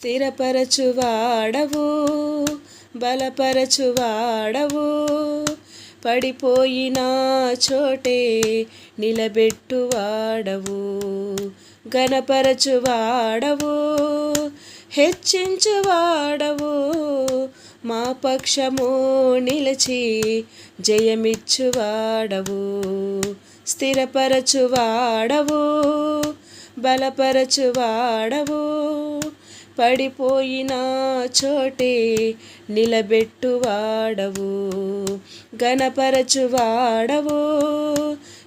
స్థిరపరచువాడవు, బలపరచువాడవు, పడిపోయిన చోటే నిలబెట్టువాడవు, ఘనపరచువాడవు, హెచ్చించువాడవు, మా పక్షము నిలిచి జయమిచ్చువాడవు, స్థిరపరచువాడవు, బలపరచువాడవు, పడిపోయిన చోటే నిలబెట్టువాడవు, ఘనపరచువాడవు,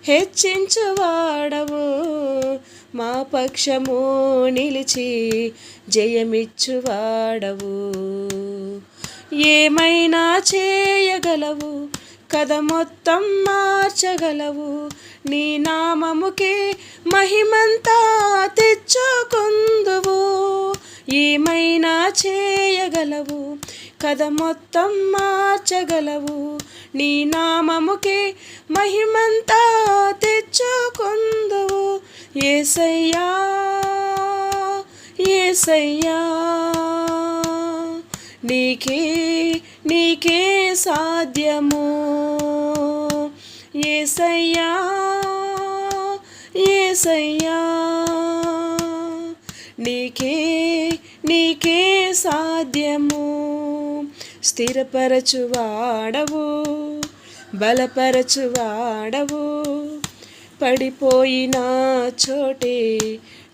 హెచ్చించువాడవు, మా పక్షము నిలిచి జయమిచ్చువాడవు. ఏమైనా చేయగలవు, కథ మొత్తం మార్చగలవు, నీ నామముకే మహిమంతా తెచ్చుకుందువు. ఏమైనా చేయగలవు, కథ మొత్తం మార్చగలవు, నీ నామముకే మహిమంతా తెచ్చుకుందువు. యేసయ్యా యేసయ్యా, నీకే సాధ్యము. యేసయ్యా యేసయ్యా, నీకే సాధ్యము. స్థిరపరచువాడవు, బలపరచువాడవు, పడిపోయిన చోటే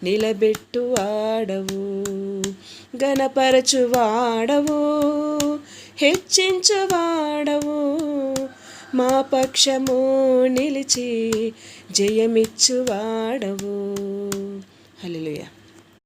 నిలబెట్టువాడవు, ఘనపరచువాడవు, హెచ్చించువాడవు, మా పక్షము నిలిచి జయమిచ్చువాడవు. హల్లెలూయా.